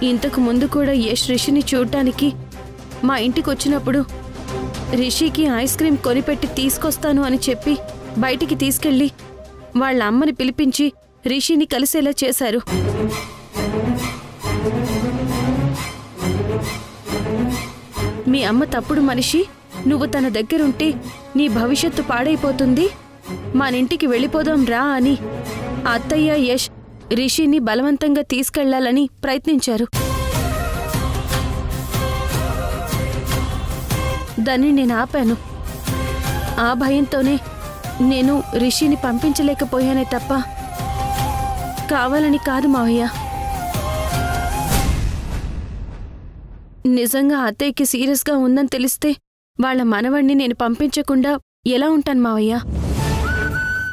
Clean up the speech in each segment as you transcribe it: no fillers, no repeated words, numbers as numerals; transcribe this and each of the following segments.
ఇంతకు ముందు కూడా యష్ రిషిని చూడటానికి మా ఇంటికి వచ్చినప్పుడు రిషికి ఐస్ క్రీమ్ కొనిపెట్టి తీసుకొస్తాను అని చెప్పి బయటికి తీసుకెళ్ళి వాళ్ళ అమ్మని పిలిపించి రిషిని కలిసేలా చేశారు. మీ అమ్మ తప్పుడు మనిషి, నువ్వు తన దగ్గరుంటే నీ భవిష్యత్తు పాడైపోతుంది, మనింటికి వెళ్ళిపోదాం రా అని అత్తయ్య యష్ రిషిని బలవంతంగా తీసుకెళ్లాలని ప్రయత్నించారు. దాన్ని నేను ఆపాను. ఆ భయంతోనే నేను రిషిని పంపించలేకపోయానే తప్ప కావాలని కాదు మావయ్య. నిజంగా అత్తయ్యకి సీరియస్గా ఉందని తెలిస్తే వాళ్ళ మనవణ్ణి నేను పంపించకుండా ఎలా ఉంటాను మావయ్య?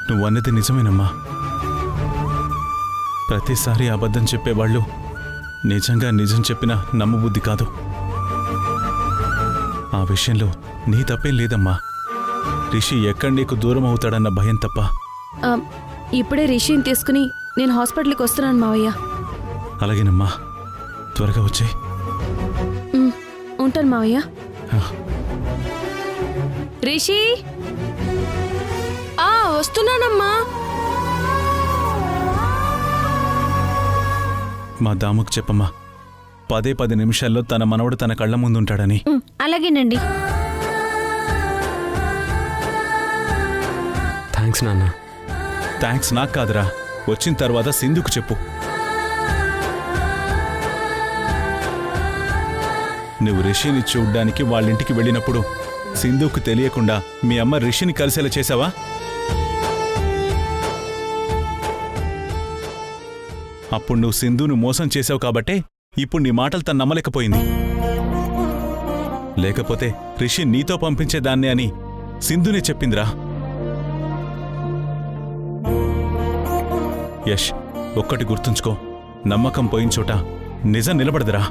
నువ్వన్నది నిజమేనమ్మా. ప్రతిసారి అబద్ధం చెప్పేవాళ్ళు నిజంగా నిజం చెప్పినా నమ్మబుద్ధి కాదు. ఆ విషయంలో నీ తప్పేం లేదమ్మా. రిషి ఎక్కడ నీకు దూరం అవుతాడన్న భయం తప్ప. ఇప్పుడే రిషిని తీసుకుని నేను హాస్పిటల్కి వస్తున్నాను మావయ్య. అలాగేనమ్మా, త్వరగా వచ్చాయి. ఉంటాను మావయ్య. రిషి, వస్తున్నానమ్మా. మా దాముకు చెప్పమ్మా, 10 నిమిషాల్లో తన మనవడు తన కళ్ళ ముందుంటాడని. అలాగేనండి. థ్యాంక్స్ నాన్న. థ్యాంక్స్ నాకు కాదురా, వచ్చిన తర్వాత సింధుకు చెప్పు. నువ్వు రిషిని చూడ్డానికి వాళ్ళింటికి వెళ్ళినప్పుడు సింధుకు తెలియకుండా మీ అమ్మ రిషిని కలిసేలా చేశావా? అప్పుడు నువ్వు సింధును మోసం చేశావు కాబట్టే ఇప్పుడు నీ మాటలు తను నమ్మలేకపోయింది. లేకపోతే రిషి నీతో పంపించేదాన్ని అని సింధునే చెప్పిందిరా. యష్, ఒక్కటి గుర్తుంచుకో, నమ్మకం పోయిన చోట నిజం నిలబడదురా.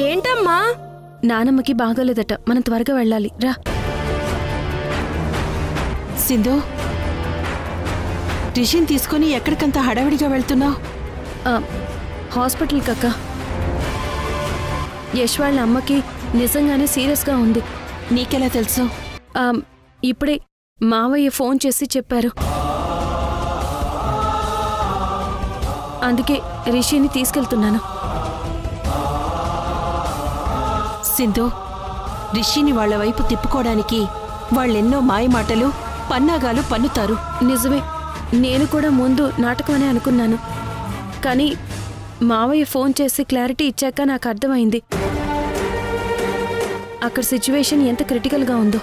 ఏంటమ్మా? నానమ్మకి బాగోలేదట, మనం త్వరగా వెళ్ళాలి రా. సింధు, రిషిని తీసుకుని ఎక్కడికంత హడావిడిగా వెళ్తున్నావు? హాస్పిటల్ కక్క. యష్ వాళ్ళ అమ్మకి నిజంగానే సీరియస్గా ఉంది. నీకెలా తెలుసు? ఇప్పుడే మావయ్య ఫోన్ చేసి చెప్పారు. అందుకే రిషిని తీసుకెళ్తున్నాను. సింధు, రిషిని వాళ్ల వైపు తిప్పుకోవడానికి వాళ్ళెన్నో మాయమాటలు పన్నాగాలు పన్నుతారు. నిజమే, నేను కూడా ముందు నాటకమనే అనుకున్నాను. కానీ మావయ్య ఫోన్ చేసి క్లారిటీ ఇచ్చాక నాకు అర్థమైంది అక్కడ సిచ్యువేషన్ ఎంత క్రిటికల్గా ఉందో.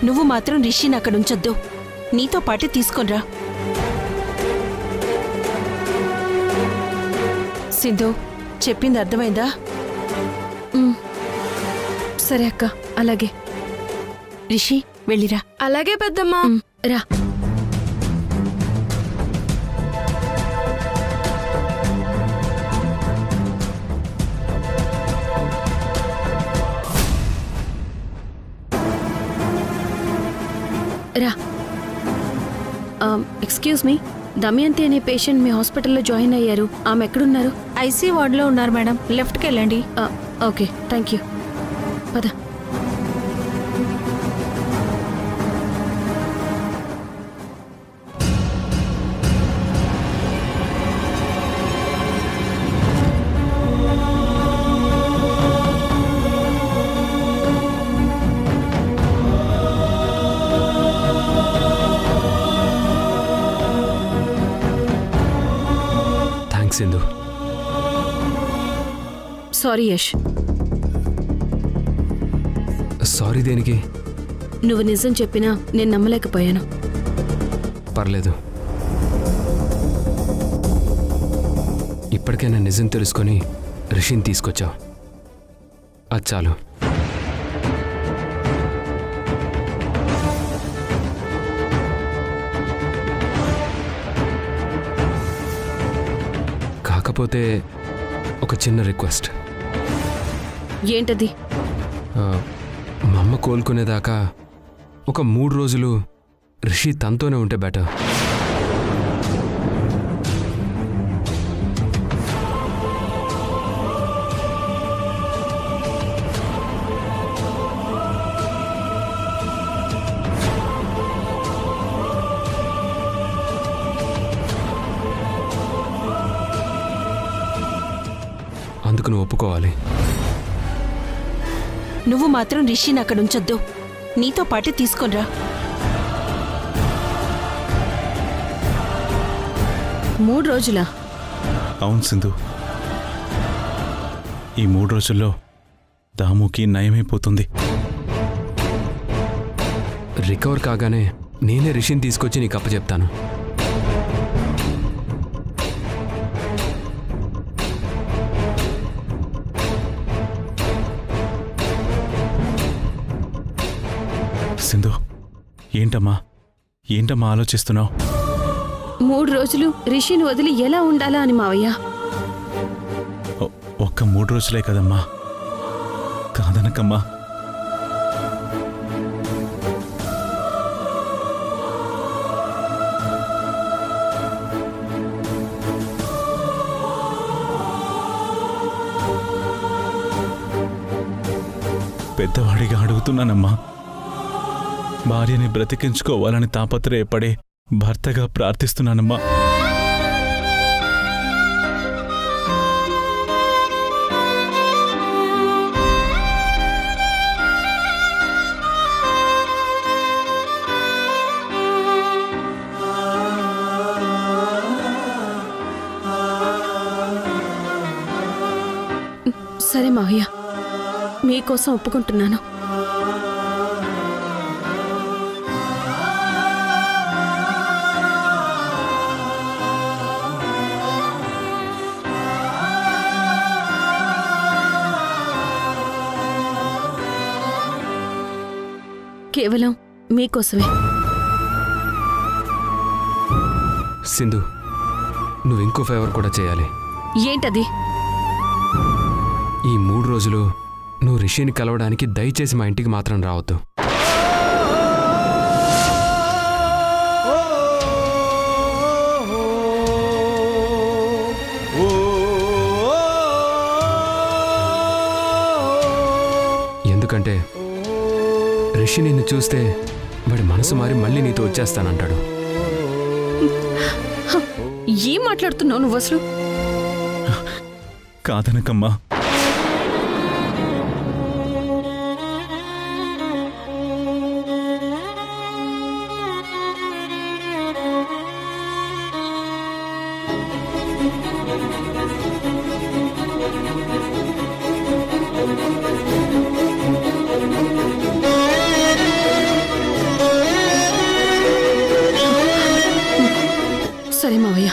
నువ్వు మాత్రం రిషిని అక్కడ ఉంచొద్దు, నీతో పాటే తీసుకొనిరా. సింధు, చెప్పింది అర్థమైందా? సరే అక్క, అలాగే. రిషి, వెళ్ళిరా. అలాగే పెద్దమ్మా. రా. రా. ఎక్స్క్యూజ్ మీ, దమయంతి అనే పేషెంట్ మీ హాస్పిటల్లో జాయిన్ అయ్యారు. ఆమె ఎక్కడున్నారు? ఐసీ వార్డులో ఉన్నారు మేడం, లెఫ్ట్కి వెళ్ళండి. Okay, thank you. పద. Thanks Sindhu. Sorry Yash. Sorry దేనికి? నువ్వు నిజం చెప్పినా నేను నమ్మలేకపోయాను. పర్లేదు, ఇప్పటికైనా నిజం తెలుసుకొని రిషిని తీసుకొచ్చావు, అది చాలు. కాకపోతే ఒక చిన్న రిక్వెస్ట్. ఏంటది? మా అమ్మ కోలుకునేదాకా ఒక 3 రోజులు రిషి తనతోనే ఉంటే బెటర్. అందుకు నువ్వు ఒప్పుకోవాలి. నువ్వు మాత్రం రిషిని అక్కడ ఉంచొద్దు. నీతో పాటు తీసుకొనిరా. 3 రోజులా? అవును సింధు, ఈ 3 రోజుల్లో దాముకి నయమైపోతుంది. రికవర్ కాగానే నేనే రిషిని తీసుకొచ్చి నీకు అప్పచెప్తాను. సింధు, ఏంటమ్మా ఆలోచిస్తున్నావు? 3 రోజులు రిషిని వదిలి ఎలా ఉండాలా అని మావయ్య. ఒక్క 3 రోజులే కదమ్మా, కాదనకమ్మా. పెద్దవాడిగా అడుగుతున్నానమ్మా. భార్యని బ్రతికించుకోవాలని తాపత్రయపడే భర్తగా ప్రార్థిస్తున్నానమ్మా. సరే మావయ్య, మీకోసం ఒప్పుకుంటున్నాను. కేవలం మీకోసమే. సింధు, నువ్వు ఇంకో ఫేవర్ కూడా చేయాలి. ఏంటది? ఈ 3 రోజులు నువ్వు రిషిని కలవడానికి దయచేసి మా ఇంటికి మాత్రం రావద్దు. ఎందుకంటే రిషి నిన్ను చూస్తే వాడి మనసు మారి మళ్ళీ నీతో వచ్చేస్తానంటాడు. ఏం మాట్లాడుతున్నావు నువ్వు అసలు? కాదనకమ్మా. సరే మావయ్య.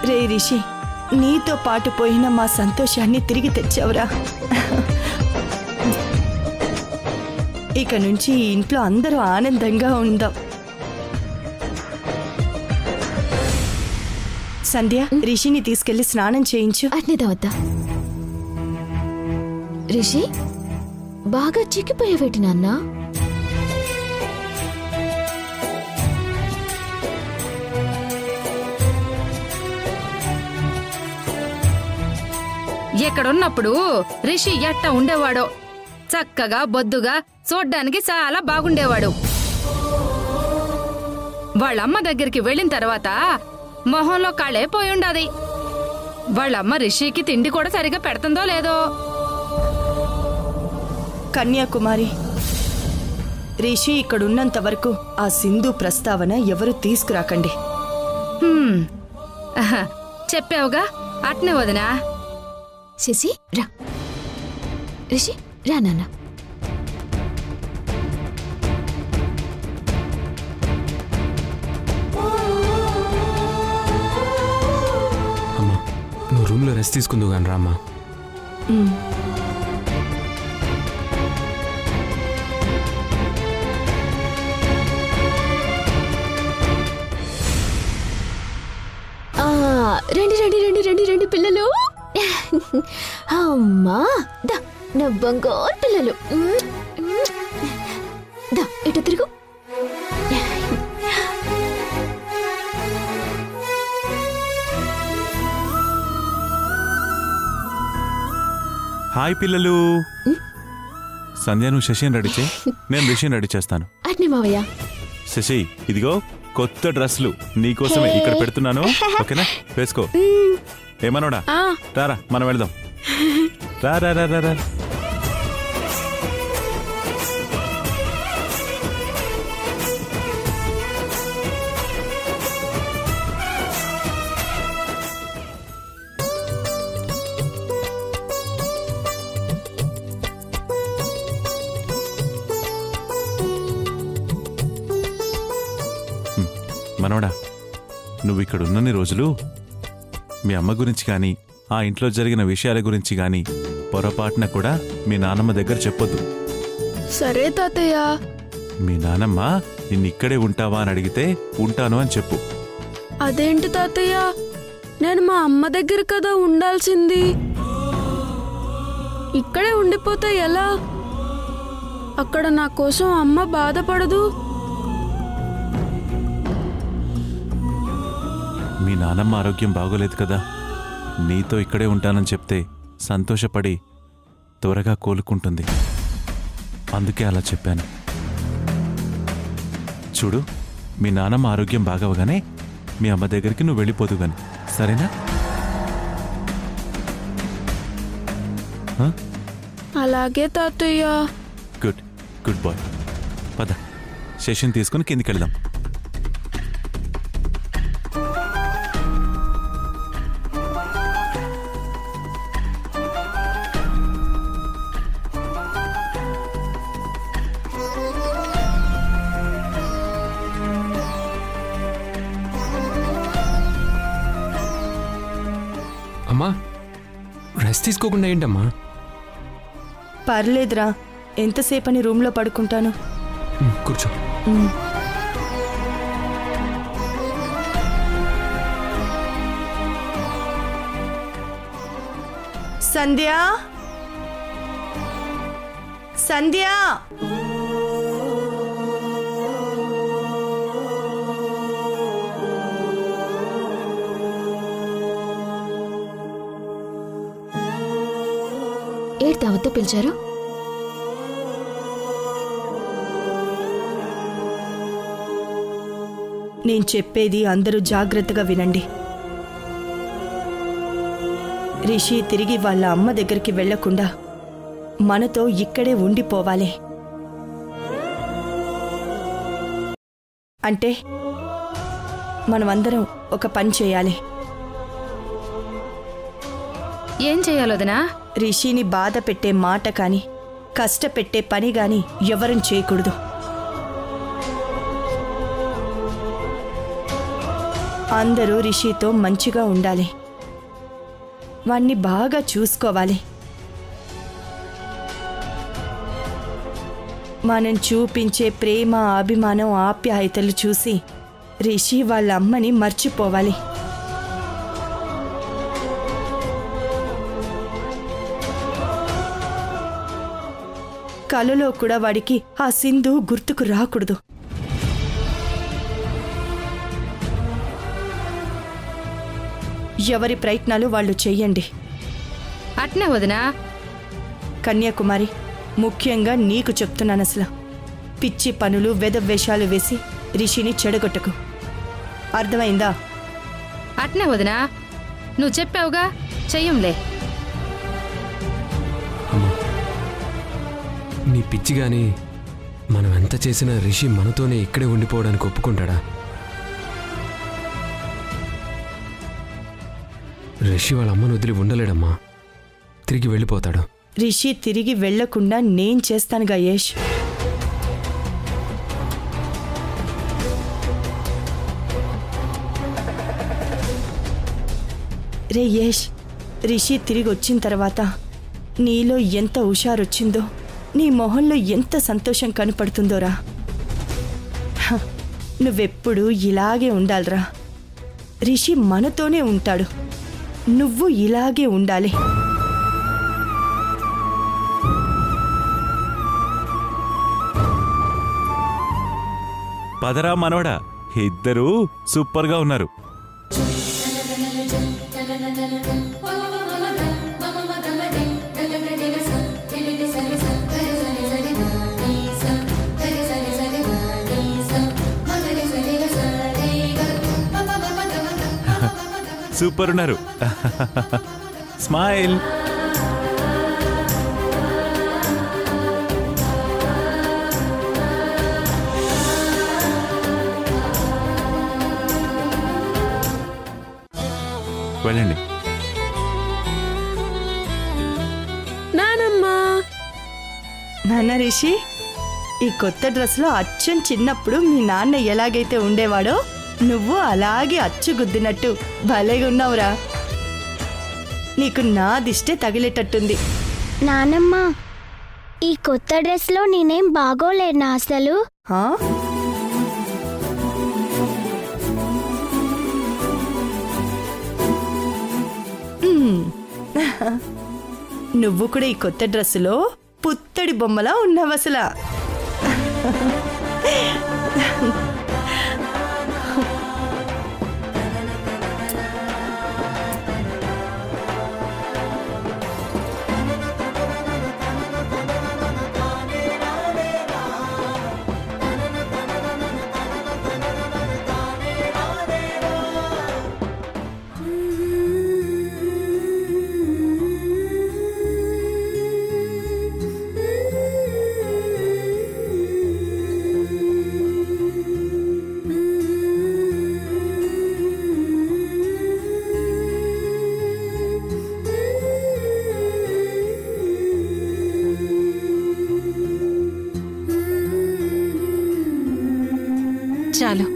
రే రిషి, నీతో పాటు పోయిన మా సంతోషాన్ని తిరిగి తెచ్చావురా. ఇక నుంచి ఈ ఇంట్లో అందరూ ఆనందంగా ఉందాం. సంధ్య, రిషిని తీసుకెళ్లి స్నానం చేయించు. అట్నేదా వద్దా? రిషి బాగా చిక్కిపోయావేటి నాన్న? ఎక్కడున్నప్పుడు రిషి ఎట్ట ఉండేవాడో. చక్కగా బొద్దుగా చూడ్డానికి చాలా బాగుండేవాడు. వాళ్ళమ్మ దగ్గరికి వెళ్ళిన తర్వాత మొహంలో కళే పోయుండాది. వాళ్ళమ్మ రిషికి తిండి కూడా సరిగా పెడుతుందో లేదో. కన్యాకుమారి, రిషి ఇక్కడున్నంత వరకు ఆ సింధు ప్రస్తావన ఎవరు తీసుకురాకండి. చెప్పావుగా, అట్నే వదినా. శశి రా. రిషి రా నాన్న. అమ్మా, నువ్వు రూమ్లో రెస్ట్ తీసుకుందువు కానీ రామ్మా. రండి రండి రండి రండి రండి పిల్లలు. అమ్మా దా నా బంగారు పిల్లలు. దా ఇటు తిరుగు. హాయ్ పిల్లలు. సంధ్య నువ్వు శశిని రెడీ చేయి, నేను రిషిని రెడీ చేస్తాను. అట్నే మావయ్య. శశి ఇదిగో కొత్త డ్రెస్సులు నీకోసమే ఇక్కడ పెడుతున్నాను, ఓకేనా? వేసుకో. ఏమన్నాడా? రారా మనం వెళ్దాం. రా రా రా రా రా. మనోడా, నువ్వు ఇక్కడ ఉన్నన్ని రోజులు మీ అమ్మ గురించి కానీ ఆ ఇంట్లో జరిగిన విషయాల గురించి కానీ పొరపాటున కూడా మీ నానమ్మ దగ్గర చెప్పొద్దు. సరే తాతయ్య. మీ నానమ్మ నిన్నిక్కడే ఉంటావా అని అడిగితే ఉంటాను అని చెప్పు. అదేంటి తాతయ్య, నేను మా అమ్మ దగ్గర కదా ఉండాల్సింది. ఇక్కడే ఉండిపోతే ఎలా? అక్కడ నా కోసం అమ్మ బాధపడదు. మీ నానమ్మ ఆరోగ్యం బాగోలేదు కదా, నీతో ఇక్కడే ఉంటానని చెప్తే సంతోషపడి త్వరగా కోలుకుంటుంది. అందుకే అలా చెప్పాను. చూడు, మీ నానమ్మ ఆరోగ్యం బాగవగానే మీ అమ్మ దగ్గరికి నువ్వు వెళ్ళిపోదు గాని, సరేనా? అలాగే తాతయ్య. Good good boy. పద, శశిని తీసుకుని కిందికి వెళ్దాం. అమ్మా, రెస్ట్ తీసుకోకుండా ఏంటమ్మా? పర్లేదురా, ఎంతసేపని రూమ్లో పడుకుంటాను. కూర్చో. సంధ్య, సంధ్య. ఏడు దావత్తో పిలిచారు? నేను చెప్పేది అందరూ జాగ్రత్తగా వినండి. రిషి తిరిగి వాళ్ళ అమ్మ దగ్గరికి వెళ్లకుండా మనతో ఇక్కడే ఉండిపోవాలి. అంటే మనమందరం ఒక పని చేయాలి. ఏం చేయాలొదినా? రిషిని బాధ పెట్టే మాట కాని కష్టపెట్టే పని గాని ఎవరం చేయకూడదు. అందరూ రిషితో మంచిగా ఉండాలి, వాణ్ణి బాగా చూసుకోవాలి. మనం చూపించే ప్రేమ, అభిమానం, ఆప్యాయతలు చూసి రిషి వాళ్ళ అమ్మని మర్చిపోవాలి. కలలో కూడా వాడికి ఆ సింధు గుర్తుకు రాకూడదు. ఎవరి ప్రయత్నాలు వాళ్ళు చెయ్యండి. అట్నే వదినా. కన్యాకుమారి, ముఖ్యంగా నీకు చెప్తున్నాను, అసలు పిచ్చి పనులు, వెధవేషాలు వేసి రిషిని చెడగొట్టకు. అర్థమైందా? అట్నే వదినా, నువ్వు చెప్పావుగా, చెయ్యంలే. అమ్మా, నీ పిచ్చి గాని మనం ఎంత చేసినా రిషి మనతోనే ఇక్కడే ఉండిపోవడానికి ఒప్పుకుంటాడా? రిషి వాళ్ళ అమ్మను వదిలి ఉండలేడమ్మా, తిరిగి వెళ్ళిపోతాడు. రిషి తిరిగి వెళ్లకుండా నేను చేస్తానుగా యష్. రే యష్, రిషి తిరిగి వచ్చిన తర్వాత నీలో ఎంత హుషారొచ్చిందో, నీ మొహంలో ఎంత సంతోషం కనపడుతుందోరా. నువ్వెప్పుడు ఇలాగే ఉండాలిరా. రిషి మనతోనే ఉంటాడు. నువ్వు ఇలాగే ఉండాలి. పదరా మనవడా, ఇద్దరూ సూపర్ గా ఉన్నారు. సూపర్ ఉన్నారు. స్మైల్. వెళ్ళండి. నాన్న రిషి, ఈ కొత్త డ్రెస్లో అచ్చం చిన్నప్పుడు మీ నాన్న ఎలాగైతే ఉండేవాడో నువ్వు అలాగే అచ్చు గుద్దినట్టు భలేగా ఉన్నావురా. నీకు నా దిష్టే తగిలేటట్టుంది. నానమ్మ, ఈ కొత్త డ్రెస్లో నేనేం బాగోలేనా అసలు? నువ్వు కూడా ఈ కొత్త డ్రెస్సులో పుత్తడి బొమ్మలా ఉన్నావు అసలు. చాలు.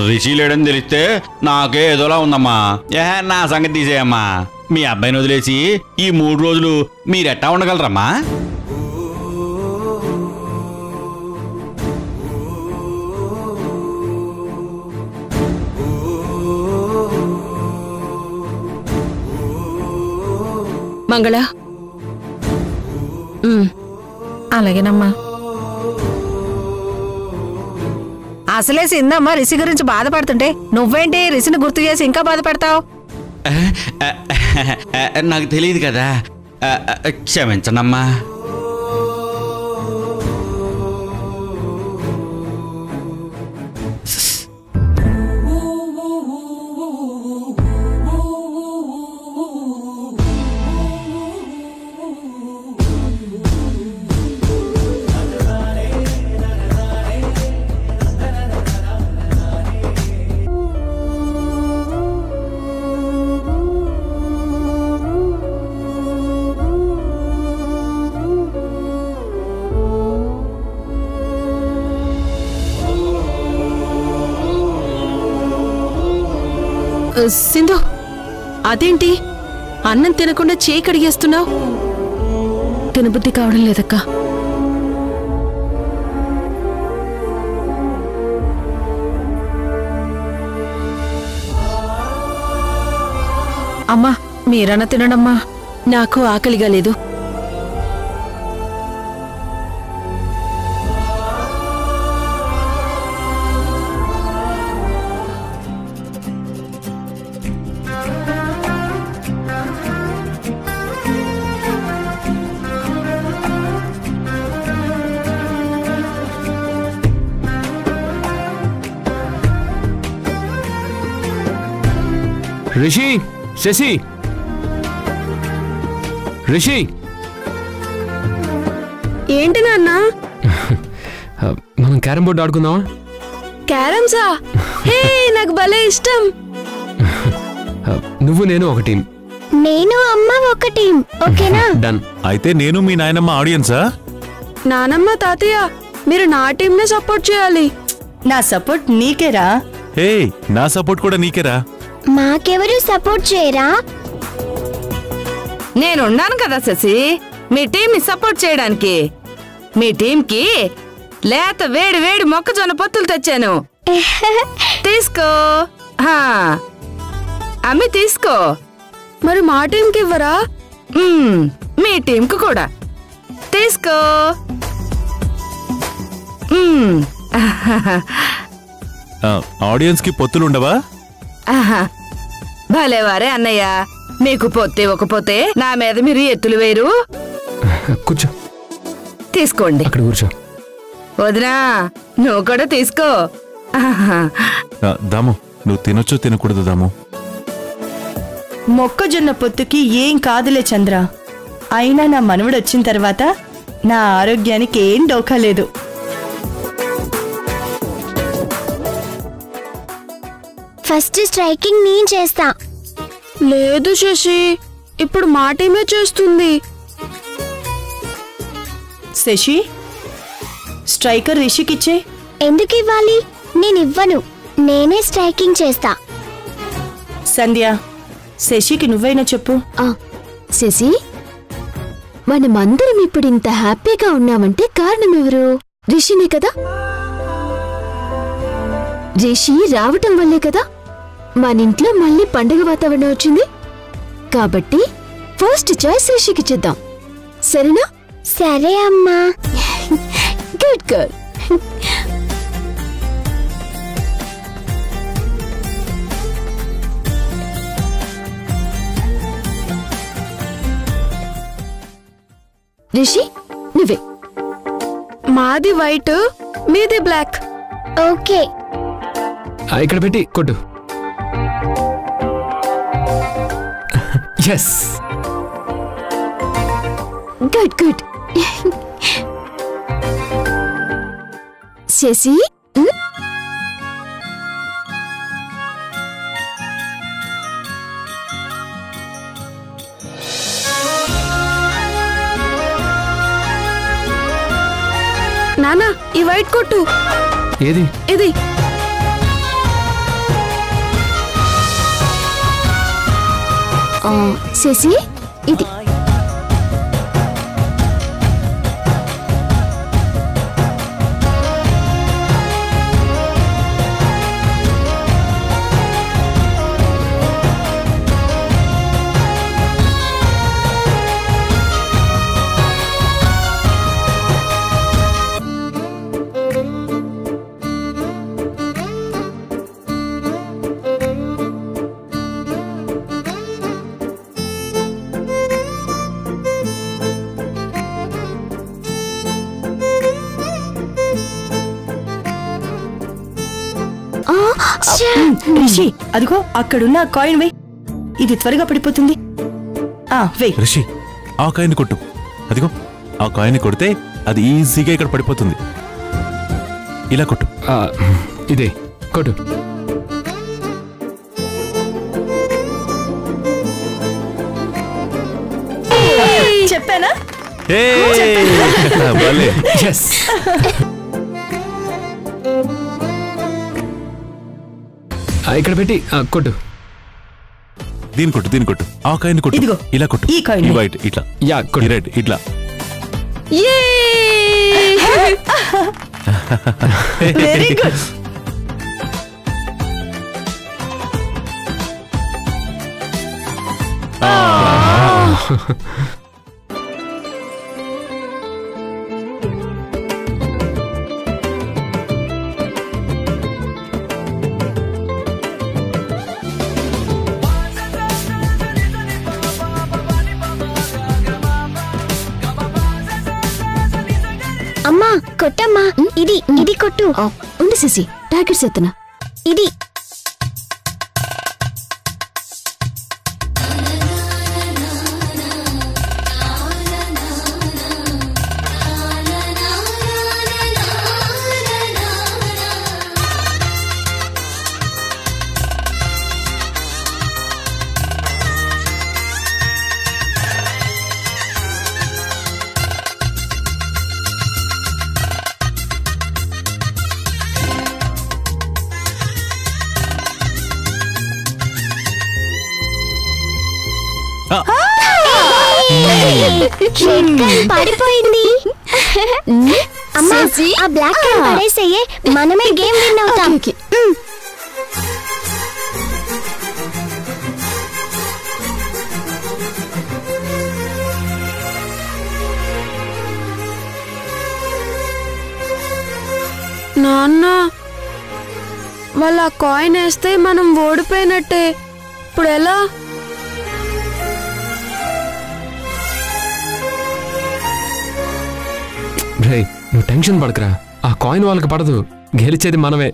రిషి లేడని తెలిస్తే నాకే ఏదోలా ఉందమ్మా. నా సంగతి తీసేయమ్మా. మీ అబ్బాయిని వదిలేసి ఈ 3 రోజులు మీరెట్టా ఉండగలరమ్మా? మంగళ. అలాగేనమ్మా. అసలే సిందమ్మ రిషి గురించి బాధపడుతుంటే నువ్వేంటి రిషిని గుర్తు చేసి ఇంకా బాధపడతావు? నాకు తెలియదు కదా, క్షమించనమ్మా. సింధు, అదేంటి అన్నం తినకుండా చేయి కడిగేస్తున్నావు? తినబుద్ధి కావడం లేదక్క. అమ్మా, మీరన్న తినడమ్మా. నాకు ఆకలిగా లేదు. రిషి, శశి, రిషి. ఏంటి నాన్న? మనం క్యారం బోర్డు ఆడుకుందామా? క్యారమ్సా? హే, నాకు భలే ఇష్టం. నువ్వు నేను ఒక టీం, నేను అమ్మ ఒక టీం. ఓకేనా? డన్. అయితే నేను మీ నాయనమ్మ ఆడియన్సా? నానమ్మ, తాతయ్య, మీరు నా టీంనే సపోర్ట్ చేయాలి. నా సపోర్ట్ నీకేరా. హే, నా సపోర్ట్ కూడా నీకేరా. మాకెవరు సపోర్ట్ చేయరా? నేనున్నాను కదా శశి, మీ టీంని సపోర్ట్ చేయడానికి. మీ టీంకి లేత వేడి వేడి మొక్కజొన్న పొత్తులు తెచ్చాను. తీసుకో. అమ్మి తీసుకో. మరి మా టీంకి ఇవ్వరా? మీ టీంకు కూడా తీసుకో. ఆడియన్స్ కి పొత్తులు ఉండవా? భలేవారే అన్నయ్య, మీకు పొత్తి ఇవ్వకపోతే నా మీద మీరు ఎత్తులు వేరు. కూర్చో, తీసుకోండి. అక్కడ కూర్చో. వదినా, నువ్వు కూడా తీసుకో. దాము, నువ్వు తినొచ్చు తినకూడదు దాము. మొక్కజొన్న పొత్తుకి ఏం కాదులే చంద్ర. అయినా నా మనవడు వచ్చిన తర్వాత నా ఆరోగ్యానికి ఏం డోకా లేదు. ఫస్ట్ స్ట్రైకింగ్ నేను చేస్తా. లేదు శశి, ఇప్పుడు మా టీమే చేస్తుంది. శశి, స్ట్రైకర్ రిషికిచ్చే. ఎందుకు ఇవ్వాలి? నేను ఇవ్వను, నేనే స్ట్రైకింగ్ చేస్తా. సంధ్య, శశికి నువ్వైనా చెప్పు. శశి, మనమందరం ఇప్పుడు ఇంత హ్యాపీగా ఉన్నామంటే కారణం ఎవరు? రిషినే కదా. రిషి రావటం వల్లే కదా మన ఇంట్లో మళ్ళీ పండుగ వాతావరణం వచ్చింది. కాబట్టి ఫస్ట్ చాయిస్ రిషికి చేద్దాం, సరేనా? సరే అమ్మా. Good girl. రిషి, నువ్వే. మాది వైట్, మీది బ్లాక్. ఓకే. ఇక్కడ పెట్టి కొట్టు. Yes, good good. శశి, నానా, ఈ వైట్ కొట్టు. ఏది? ఇది. శశి, ఇది. రిషి, అదిగో అక్కడున్న కాయిన్ వెయ్, ఇది త్వరగా పడిపోతుంది. వెయ్. రిషి, ఆ కాయిన్ కొట్టు. అదిగో ఆ కాయిన్ కొడితే అది ఈజీగా ఇక్కడ పడిపోతుంది. ఇలా కొట్టు. ఇదే కొట్టు. చెప్పానా? ఎస్. ఇక్కడ పెట్టి కొట్టు. దీని కొట్టు, దీని కొట్టు. ఆ కాయిన్ కొట్టు. ఇదిగో ఇలా కొట్టు. ఈ కాయిన్. ఈ వైట్ ఇట్లా. యా, కొట్టు. రెడ్ ఇట్లా. Very good. అమ్మా కొట్టమ్మా. ఇది ఇది కొట్టు. ఉండు శశి, టార్గెట్స్ ఎత్తునా. ఇది. పడిపోయింది. అమ్మా, ఆ బ్లాక్ కాయిన్ పడేసేయే, మనమే గేమ్ విన్ అవుతాం. నాన్న, వాళ్ళ కాయిన్ వేస్తే మనం ఓడిపోయినట్టే. ఇప్పుడు ఎలా? రే, నువ్వు టెన్షన్ పడకరా. ఆ కాయిన్ వాళ్ళకి పడదు, గెలిచేది మనమే.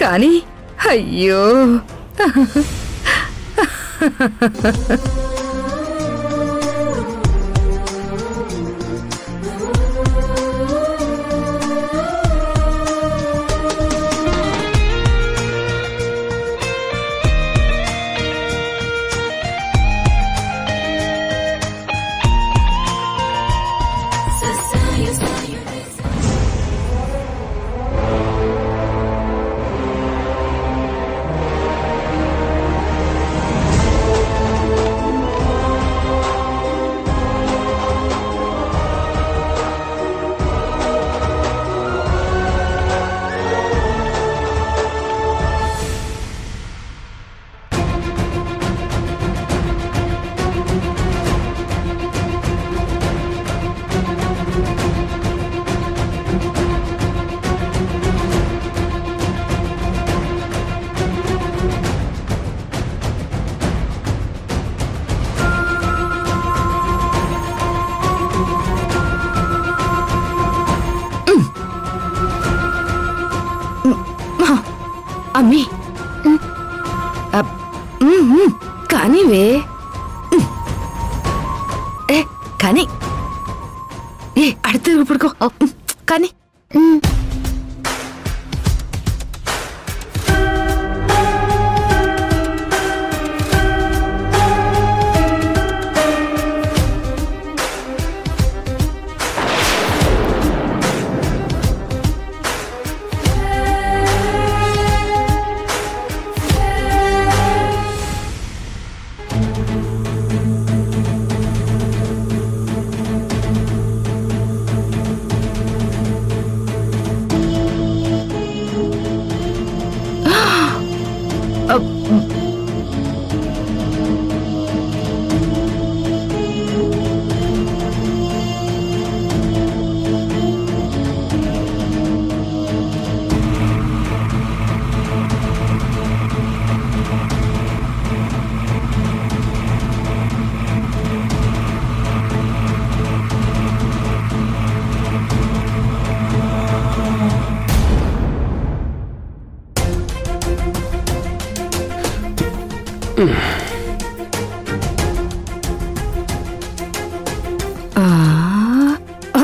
కానీ అయ్యో, అమ్మి కానీవే, కానీ అడితే పడుకో కానీ.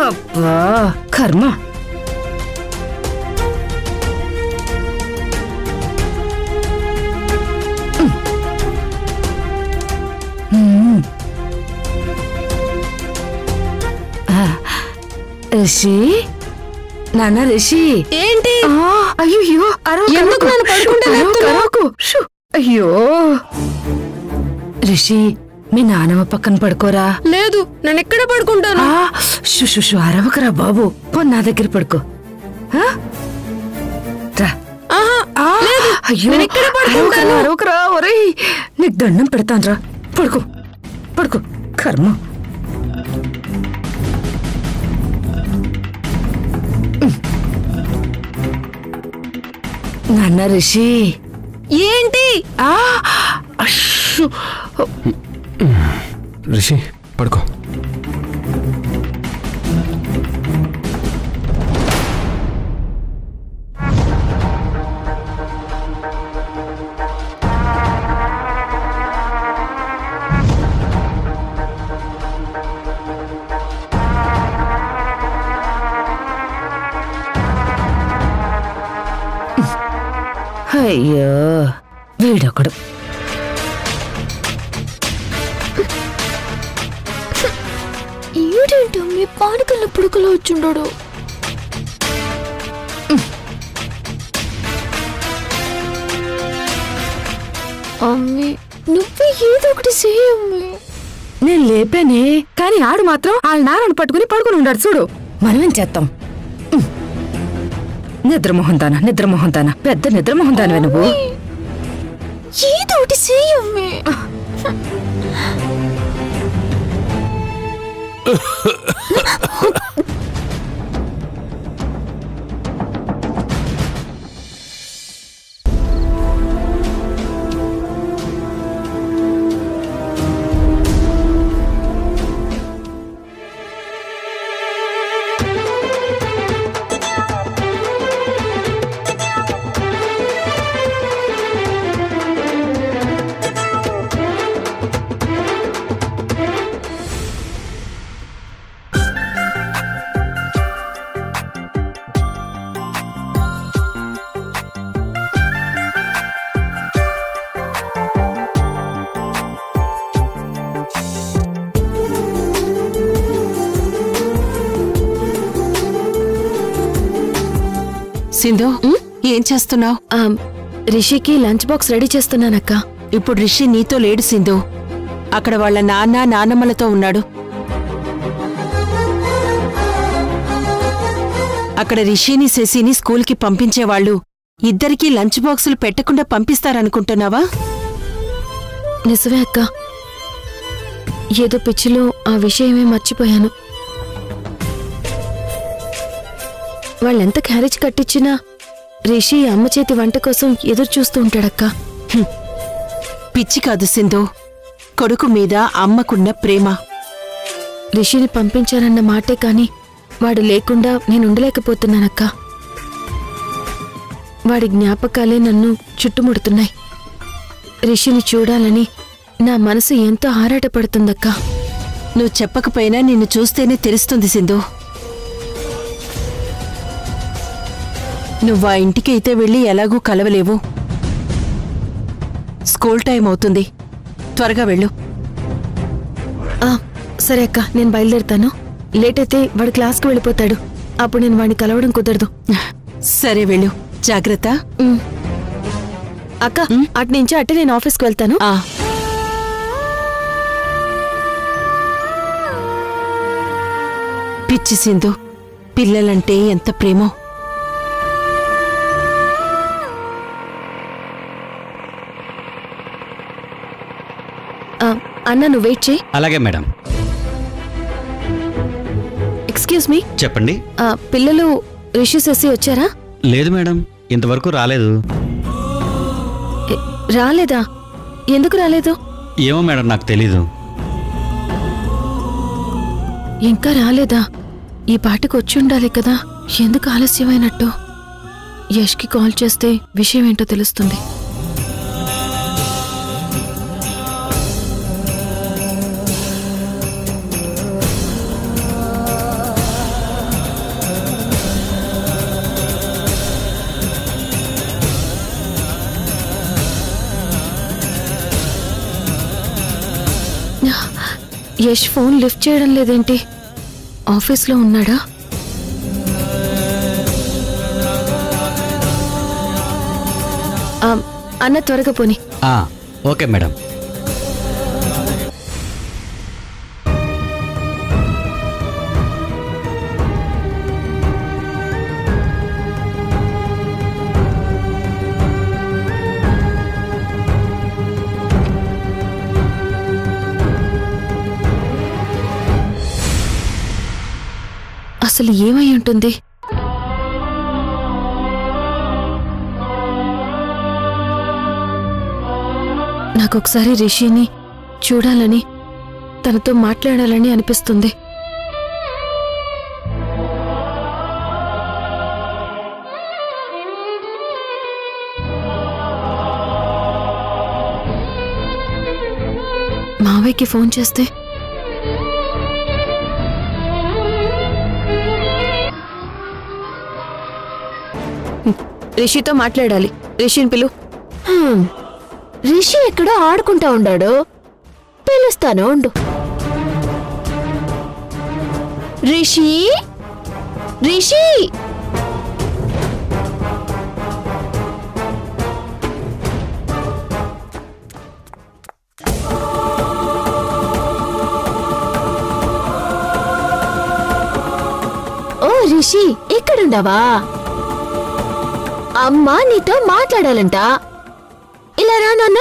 అబ్బా కర్మ. రిషి, నాన్న రిషి. ఏంటి? అయ్యో, ఎందుకు నన్ను పడుకుంటా? అయ్యో రిషి, మీ నానమ్మ పక్కన పడుకోరా. లేదు, నేను ఎక్కడ పడుకుంటాను. షుషు అరవకరా బాబు, పో నా దగ్గర పడుకో. అయ్యో అరవకరా, ఒరే నీకు దండం పెడతాను రా. పడుకో పడుకో, కర్మ. నాన్న రిషి. ఏంటి? రిషి పడుకో. అయ్యో వీడొకడు. ఈడేంటి మీ పాడుకల్ల పుడుకలో వచ్చుండడు. అమ్మి నువ్వే ఏదో ఒకటి చేయమ్మి. నేను లేపానే, కానీ ఆడు మాత్రం వాళ్ళ నాన్నను పట్టుకుని పడుకుని ఉన్నాడు చూడు. మనమేం చేస్తాం? నిద్రమోహన్ దానా పెద్ద నిద్రమోహన్ దానివే నువ్వు. ఏదో ఒకటి చేయమ్మి. సింధు ఏం చేస్తున్నావు? రిషికి లంచ్ బాక్స్ రెడీ చేస్తున్నానక్క. ఇప్పుడు రిషి నీతో లేడు సింధు. అక్కడ వాళ్ళ నాన్న నాన్నమ్మలతో ఉన్నాడు. అక్కడ రిషిని శశిని స్కూల్కి పంపించేవాళ్ళు ఇద్దరికీ లంచ్ బాక్సులు పెట్టకుండా పంపిస్తారనుకుంటున్నావా? నిజమే అక్క, ఏదో పిచ్చిలో ఆ విషయమే మర్చిపోయాను. వాళ్ళెంత క్యారేజ్ కట్టించినా రిషి అమ్మ చేతి వంట కోసం ఎదురు చూస్తూ ఉంటాడక్క. పిచ్చి కాదు సింధు, కొడుకు మీద అమ్మకున్న ప్రేమ. రిషిని పంపించానన్న మాటే కాని వాడు లేకుండా నేను ఉండలేకపోతున్నానక్క. వాడి జ్ఞాపకాలే నన్ను చుట్టుముడుతున్నాయి. రిషిని చూడాలని నా మనసు ఎంతో ఆరాటపడుతుందక్క. నువ్వు చెప్పకపోయినా నిన్ను చూస్తేనే తెలుస్తుంది సింధు. నువ్వా ఇంటికి అయితే వెళ్ళి ఎలాగూ కలవలేవు. స్కూల్ టైం అవుతుంది, త్వరగా వెళ్ళు. సరే అక్క, నేను బయలుదేరుతాను. లేట్ అయితే వాడు క్లాస్కి వెళ్ళిపోతాడు. అప్పుడు నేను వాడిని కలవడం కుదరదు. సరే వెళ్ళు, జాగ్రత్త. అక్క అటు నుంచి అట్టే నేను ఆఫీస్కి వెళ్తాను. పిచ్చి సింధు, పిల్లలంటే ఎంత ప్రేమో. అన్న నువ్వు వెయిట్ చేయి. అలాగే మేడం. Excuse me. చెప్పండి. పిల్లలు రిషి శశి వచ్చారా? లేదు మేడం, ఇంతవరకు రాలేదు. రాలేదా? ఎందుకు రాలేదు? ఏమో మేడం, నాకు తెలీదు. ఇంకా రాలేదా? ఈ పాటకు వచ్చి ఉండాలి కదా. ఎందుకు ఆలస్యమైనట్టు? యష్కి కాల్ చేస్తే విషయం ఏంటో తెలుస్తుంది. యష్ ఫోన్ లిఫ్ట్ చేయడం లేదేంటి? ఆఫీస్లో ఉన్నాడా? అన్న త్వరగా పోని. Okay madam. అసలు ఏమై ఉంటుంది? నాకొకసారి రిషిని చూడాలని, తనతో మాట్లాడాలని అనిపిస్తుంది. మావయ్యకి ఫోన్ చేస్తే రిషితో మాట్లాడాలి. రిషిని పిలు. రిషి ఎక్కడో ఆడుకుంటా ఉండాడు, పిలుస్తాను ఉండు. రిషి, రిషి, ఓ రిషి, ఇక్కడుండవా? అమ్మా నీతో మాట్లాడాలంట. ఇలా రా నాన్న.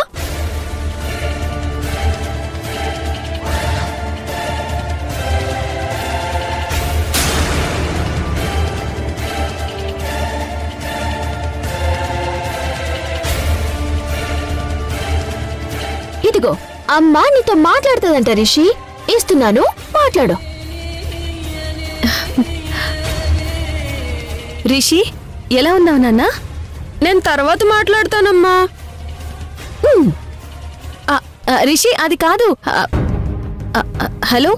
ఇదిగో అమ్మా నీతో మాట్లాడుతుందంట రిషి, ఇస్తున్నాను, మాట్లాడు. రిషి, ఎలా ఉన్నావు నాన్న? నేను తర్వాత మాట్లాడతానమ్మా. రిషి, అది కాదు. హలో,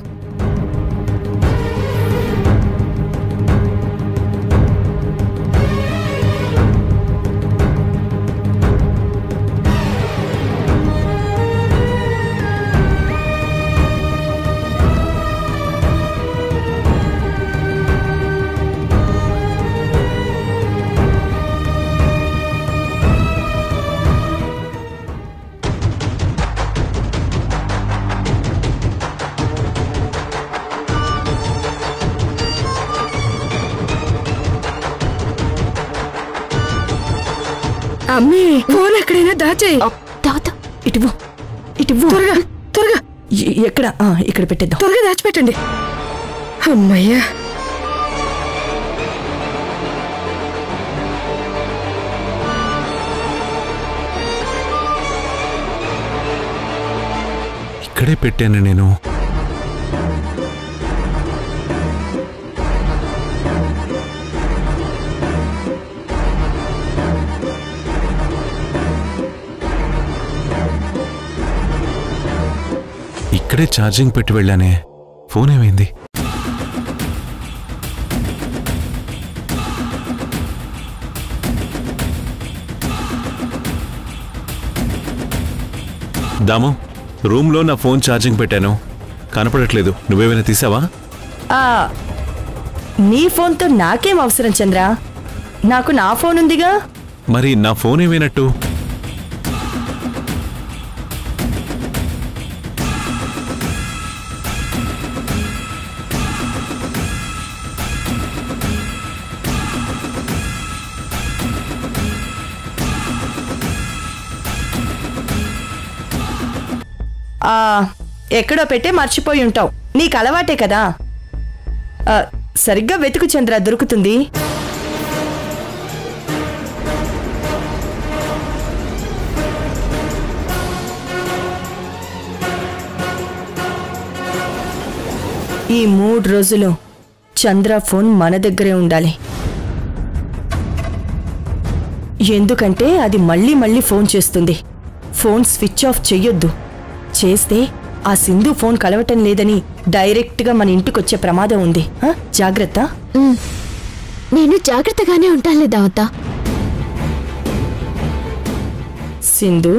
అమ్మే, ఫోన్ ఎక్కడైనా దాచేయి. ఇటువు, ఇటువు, త్వరగా త్వరగా. ఎక్కడ? ఇక్కడ పెట్టేద్దాం. త్వరగా దాచిపెట్టండి. అమ్మయ్యా. ఇక్కడే పెట్టాను నేను. ఇక్కడే ఛార్జింగ్ పెట్టి వెళ్ళానే, ఫోన్ ఏమైంది? దాము, రూమ్లో నా ఫోన్ ఛార్జింగ్ పెట్టాను, కనపడట్లేదు. నువ్వేమైనా తీసావా? నీ ఫోన్తో నాకేం అవసరం చంద్ర, నాకు నా ఫోన్ ఉందిగా. మరి నా ఫోన్ ఏమైనట్టు? ఎక్కడో పెట్టే మర్చిపోయి ఉంటావు, నీకు అలవాటే కదా. సరిగ్గా వెతుకు చంద్ర, దొరుకుతుంది. ఈ 3 రోజులు చంద్ర ఫోన్ మన దగ్గరే ఉండాలి. ఎందుకంటే అది మళ్ళీ మళ్ళీ ఫోన్ చేస్తుంది. ఫోన్ స్విచ్ ఆఫ్ చెయ్యొద్దు. చేస్తే ఆ సింధు ఫోన్ కలవటం లేదని డైరెక్ట్గా మన ఇంటికొచ్చే ప్రమాదం ఉంది. జాగ్రత్త. నేను జాగ్రత్తగానే ఉంటానులే దావత. సింధు,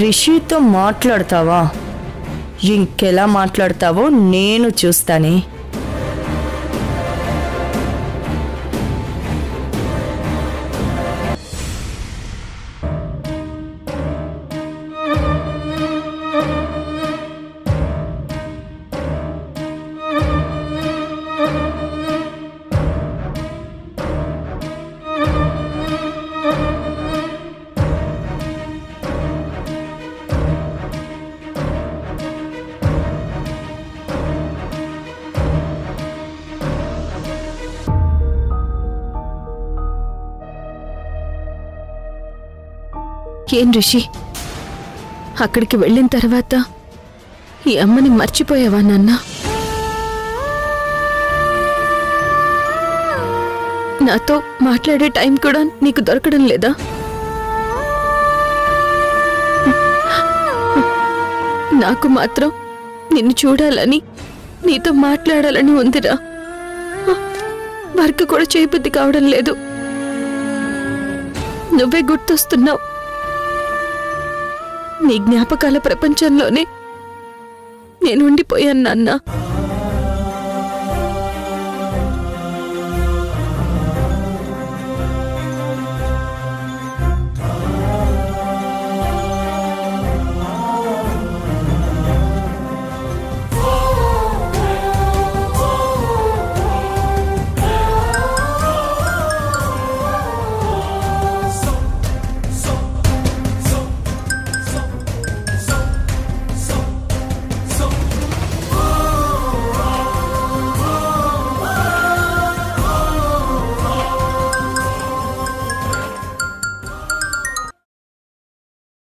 రిషితో మాట్లాడతావా? ఇంకెలా మాట్లాడతావో నేను చూస్తానే. ఏం రిషి, అక్కడికి వెళ్ళిన తర్వాత ఈ అమ్మని మర్చిపోయావా నాన్న? నాతో మాట్లాడే టైం కూడా నీకు దొరకడం లేదా? నాకు మాత్రం నిన్ను చూడాలని, నీతో మాట్లాడాలని ఉందిరా. వర్క్ కూడా చేయబుద్ధి కావడం లేదు. నువ్వే గుర్తొస్తున్నావు. నీ జ్ఞాపకాల ప్రపంచంలోనే నేను ఉండిపోయాను నాన్న.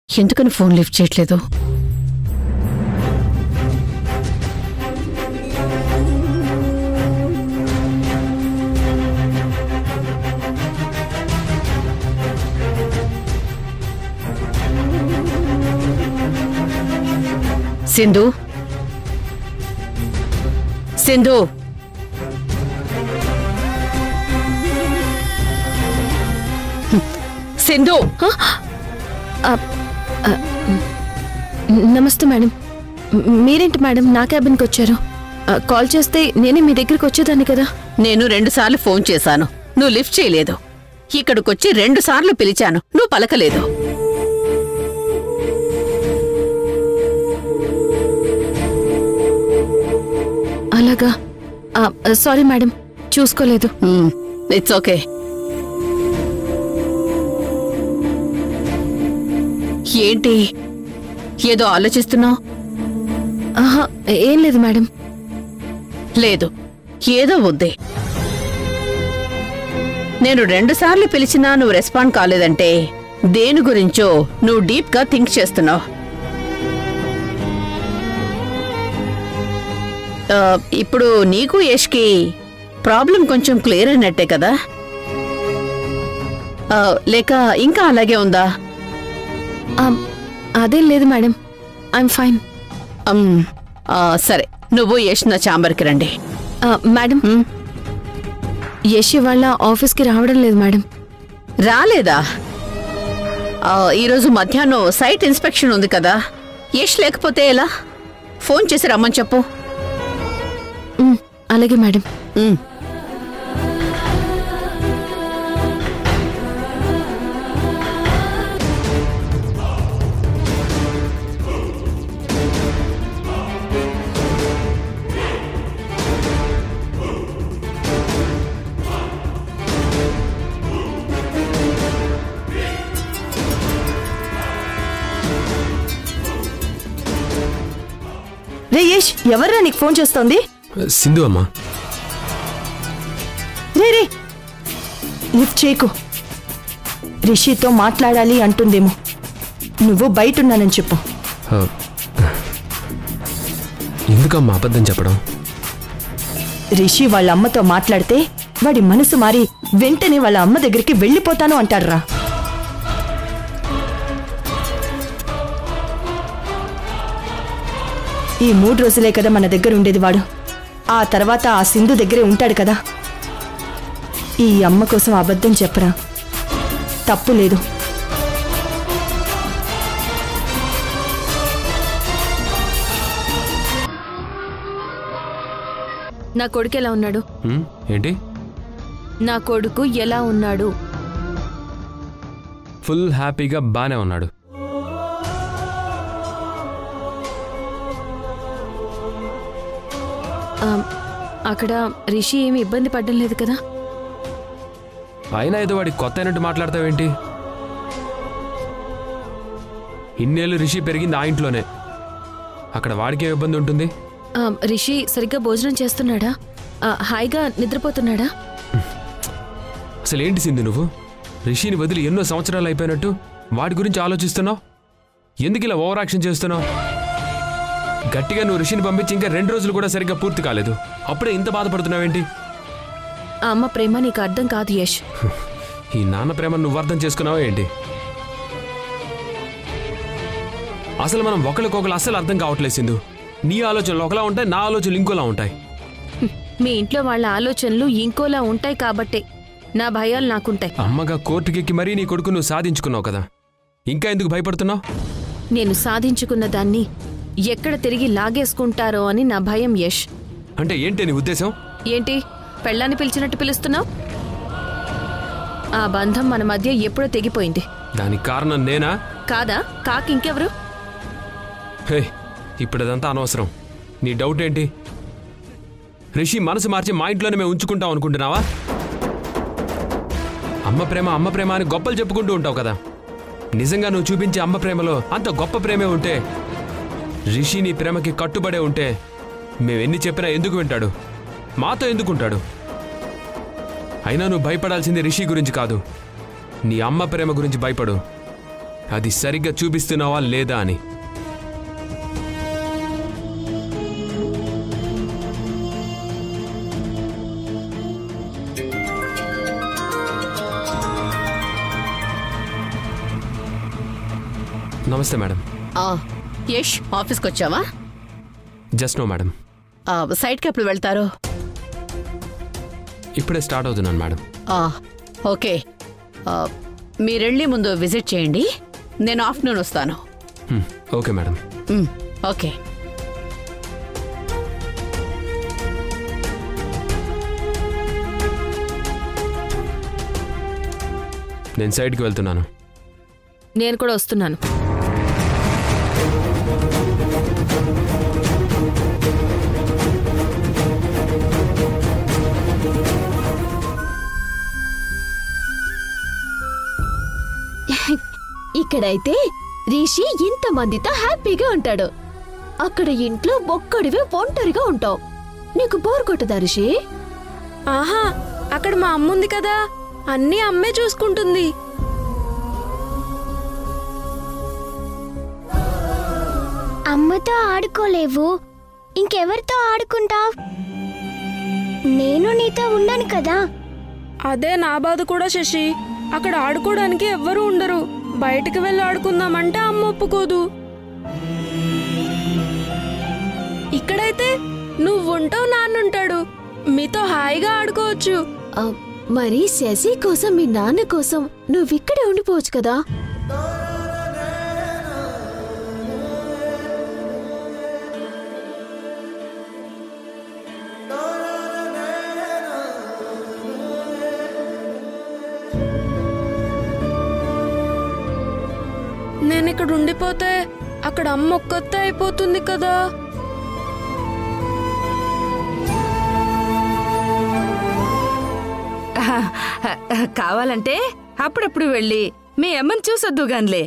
ఎందుకని ఫోన్ లిఫ్ట్ చేయట్లేదు? సింధు, సింధు, సింధు. నమస్తే మేడం. మీరేంటి మేడం నా క్యాబిన్కి వచ్చారు? కాల్ చేస్తే నేనే మీ దగ్గరికి వచ్చేదాన్ని కదా. నేను 2 సార్లు ఫోన్ చేశాను, నువ్వు లిఫ్ట్ చేయలేదు. ఇక్కడికొచ్చి 2 సార్లు పిలిచాను, నువ్వు పలకలేదు. అలాగా? సారీ మేడం, చూసుకోలేదు. It's okay. ఏంటి ఏదో ఆలోచిస్తున్నావు? ఆహా, ఏం లేదు మేడం. లేదు, ఏదో ఉంది. నేను 2 సార్లు పిలిచినా నువ్వు రెస్పాండ్ కాలేదంటే దేని గురించో నువ్వు డీప్ గా థింక్ చేస్తున్నావు. ఇప్పుడు నీకు యష్కి ప్రాబ్లం కొంచెం క్లియర్ అయినట్టే కదా? లేక ఇంకా అలాగే ఉందా? అదేం లేదు మేడం, ఐఎమ్ ఫైన్. సరే, నువ్వు యష్ నా ఛాంబర్కి రండి. మేడం, యష్ ఇవాళ ఆఫీస్కి రావడం లేదు మేడం. రాలేదా? ఈరోజు మధ్యాహ్నం సైట్ ఇన్స్పెక్షన్ ఉంది కదా, యష్ లేకపోతే ఎలా? ఫోన్ చేసి రమ్మని చెప్పు. అలాగే మేడం. రే యష్, ఎవర్రా నీకు ఫోన్ చేస్తోంది? సింధు అమ్మా. రే రే, లిఫ్ట్ చేయకు. రిషితో మాట్లాడాలి అంటుందేమో. నువ్వు బయటున్నానని చెప్పు. ఎందుకమ్మా అబద్ధం చెప్పడం? రిషి వాళ్ళ అమ్మతో మాట్లాడితే వాడి మనసు మారి వెంటనే వాళ్ళ అమ్మ దగ్గరికి వెళ్ళిపోతాను అంటాడురా. ఈ 3 రోజులే కదా మన దగ్గర ఉండేది వాడు. ఆ తర్వాత ఆ సింధు దగ్గరే ఉంటాడు కదా. ఈ అమ్మ కోసం అబద్ధం చెప్పరా, తప్పు లేదు. నా కొడుకు ఎలా ఉన్నాడు? ఏంటి? నా కొడుకు ఎలా ఉన్నాడు? ఫుల్ హ్యాపీగా బానే ఉన్నాడు. అక్కడ రిషి ఏమి ఇబ్బంది పడ్డం లేదు కదా? అయినా ఏదో వాడికి కొత్త అయినట్టు మాట్లాడతావేంటి? ఇన్నేళ్ళు రిషి పెరిగింది ఆ ఇంట్లోనే, అక్కడ వాడికి ఏం ఇబ్బంది ఉంటుంది? రిషి సరిగ్గా భోజనం చేస్తున్నాడా? హాయిగా నిద్రపోతున్నాడా? అసలు ఏంటి సింధు నువ్వు? రిషిని వదిలి ఎన్నో సంవత్సరాలు అయిపోయినట్టు వాడి గురించి ఆలోచిస్తున్నావు. ఎందుకు ఇలా ఓవర్ యాక్షన్ చేస్తున్నావు? గట్టిగా నువ్వు రిషిని పంపించి ఇంకా 2 రోజులు కూడా సరిగ్గా పూర్తి కాలేదు, అప్పుడే ఇంత బాధపడుతున్నావేంటి? ఆ అమ్మ ప్రేమ నీకు అర్థం కాదు యష్. ఈ నాన్న ప్రేమ నువ్వు అర్థం చేసుకున్నావా ఏంటి? అసలు మనం ఒకరికొకరు అస్సలు అర్థం కావట్లేదు సింధు. నీ ఆలోచనలు ఒకలా ఉంటాయి, నా ఆలోచనలు ఇంకోలా ఉంటాయి. మీ ఇంట్లో వాళ్ళ ఆలోచనలు ఇంకోలా ఉంటాయి కాబట్టే నా భయాలు నాకుంటాయి. అమ్మగా కోర్టుకెక్కి మరీ నీ కొడుకు నువ్వు సాధించుకున్నావు కదా, ఇంకా ఎందుకు భయపడుతున్నావు? నేను సాధించుకున్న దాన్ని ఎక్కడ తిరిగి లాగేసుకుంటారో అని నా భయం యష్. అంటే ఏంటి నీ ఉద్దేశం? ఏంటి పెళ్ళాన్ని పిలిచినట్టు పిలుస్తున్నావు? ఆ బంధం మన మధ్య ఎప్పుడో తెగిపోయింది. దానికి కారణం నేనా? కాదా, కాకింకెవరు? హే, ఇప్పుడదంతా అనవసరం. నీ డౌట్ ఏంటి? రిషి మనసు మార్చి మా ఇంట్లోనే మేము ఉంచుకుంటాం అనుకుంటున్నావా? అమ్మ ప్రేమ అని గొప్పలు చెప్పుకుంటూ ఉంటావు కదా. నిజంగా నువ్వు చూపించే అమ్మ ప్రేమలో అంత గొప్ప ప్రేమే ఉంటే, రిషి నీ ప్రేమకి కట్టుబడే ఉంటే, మేమెన్ని చెప్పినా ఎందుకు వింటాడు? మాతో ఎందుకుంటాడు? అయినా నువ్వు భయపడాల్సింది రిషి గురించి కాదు, నీ అమ్మ ప్రేమ గురించి భయపడు. అది సరిగ్గా చూపిస్తున్నావా లేదా అని. నమస్తే మేడం. యష్, ఆఫీస్కి వచ్చావా? Just no madam. సైట్కి ఎప్పుడు వెళ్తారు? ఇప్పుడే స్టార్ట్ అవుతున్నాను మేడం. ఓకే, మీరెళ్ళి ముందు విజిట్ చేయండి, నేను ఆఫ్టర్నూన్ వస్తాను. Okay madam. ఓకే. నేను సైడ్కి వెళ్తున్నాను. నేను కూడా వస్తున్నాను. ఇక్కడైతే రిషి ఇంతమందితో హ్యాపీగా ఉంటాడు. అక్కడ ఇంట్లో ఒక్కడివే ఒంటరిగా ఉంటావు. నీకు బోర్ కొట్టదా రిషి? ఆహా, అక్కడ మా అమ్ముంది కదా, అన్నీ అమ్మే చూసుకుంటుంది. అమ్మతో ఆడుకోలేవు, ఇంకెవరితో ఆడుకుంటావ్? నేను నీతో ఉన్నాను కదా. అదే నా బాధ కూడా శశి. అక్కడ ఆడుకోవడానికి ఎవ్వరూ ఉండరు. బయటికి వెళ్ళి ఆడుకుందామంటే అమ్మ ఒప్పుకోదు. ఇక్కడైతే నువ్వుంటావు, నాన్నుంటాడు, మీతో హాయిగా ఆడుకోవచ్చు. మరి శశి కోసం, మీ నాన్న కోసం నువ్విక్కడే ఉండిపోవచ్చు కదా. నేను ఇక్కడ ఉండిపోతే అక్కడ అమ్మ ఒక్కతే అయిపోతుంది కదా. కావాలంటే అప్పుడప్పుడు వెళ్ళి మీ అమ్మని చూసొద్దు గాన్లే.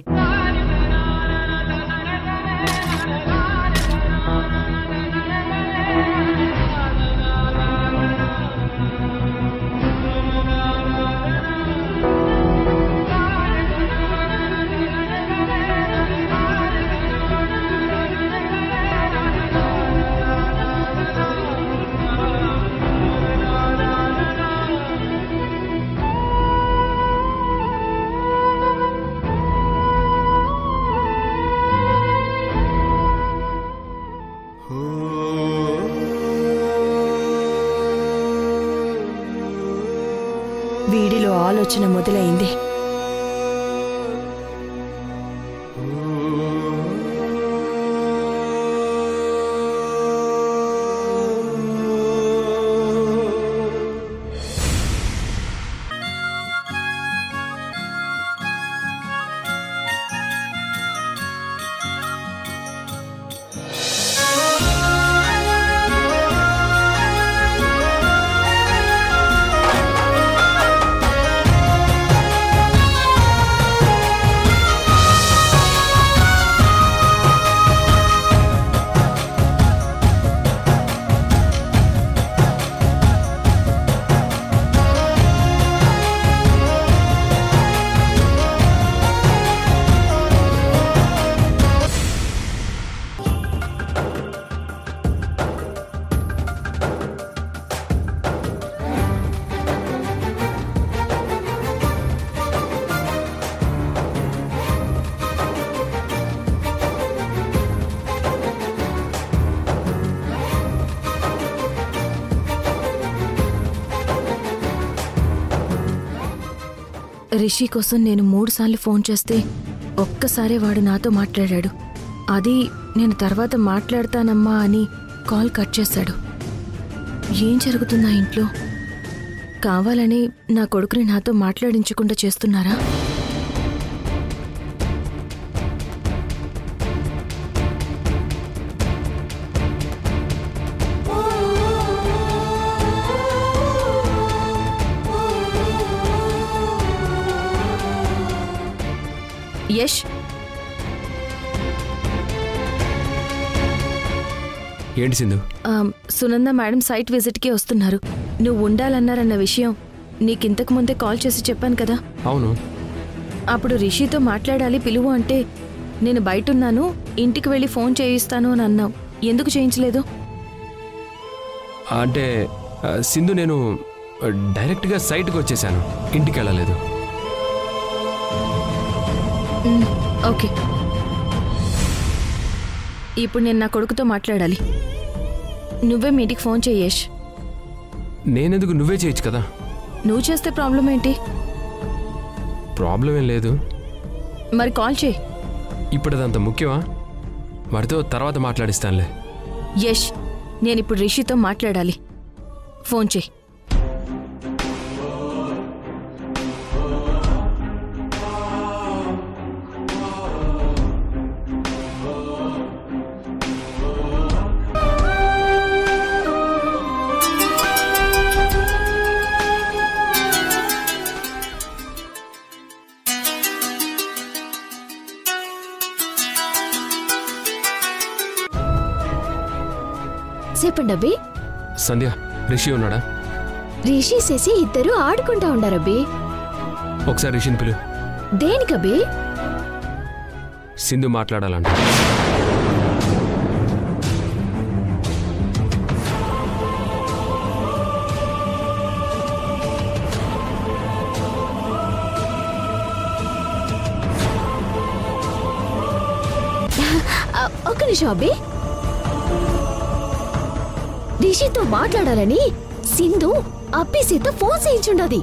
వీడిలో ఆలోచన మొదలైంది. రిషి కోసం నేను 3 సార్లు ఫోన్ చేస్తే ఒక్కసారే వాడు నాతో మాట్లాడాడు. అది నేను తర్వాత మాట్లాడతానమ్మా అని కాల్ కట్ చేశాడు. ఏం జరుగుతుందా ఇంట్లో? కావాలని నా కొడుకుని నాతో మాట్లాడించకుండా చేస్తున్నారా? యష్, ఏంటి సింధు? సునంద మేడం సైట్ విజిట్కి వస్తున్నారు. నువ్వు ఉండాలన్నారన్న విషయం నీకింతకు ముందే కాల్ చేసి చెప్పాను కదా. అవును. అప్పుడు రిషితో మాట్లాడాలి పిలువు అంటే నేను బయటున్నాను, ఇంటికి వెళ్ళి ఫోన్ చేయిస్తాను అని అన్నావు. ఎందుకు చేయించలేదు? అంటే సింధు, నేను డైరెక్ట్గా సైట్కి వచ్చేసాను, ఇంటికి వెళ్ళలేదు. ఓకే, ఇప్పుడు నేను నా కొడుకుతో మాట్లాడాలి. నువ్వే మీ ఇంటికి ఫోన్ చెయ్యేష్. నేనెందుకు? నువ్వే చేయొచ్చు కదా. నువ్వు చేస్తే ప్రాబ్లం ఏంటి? ప్రాబ్లం ఏం లేదు. మరి కాల్ చేయి. ఇప్పుడు అదంత ముఖ్యమా? వాడితో తర్వాత మాట్లాడిస్తానులే. యష్, నేనిప్పుడు రిషితో మాట్లాడాలి. ఫోన్ చేయి. చెప్పండి అబ్బి. సంధ్య, రిషి ఉన్నాడా? రిషి శశి ఇద్దరు ఆడుకుంటా ఉండారబ్బి. ఒకసారి రిషిని పిలు. దేనికబ్బి? సింధు మాట్లాడాలంట. ఒక్క నిమిషం అబ్బి. రిషితో మాట్లాడాలని సింధు అబ్బిసితో ఫోన్ చేయించుండది.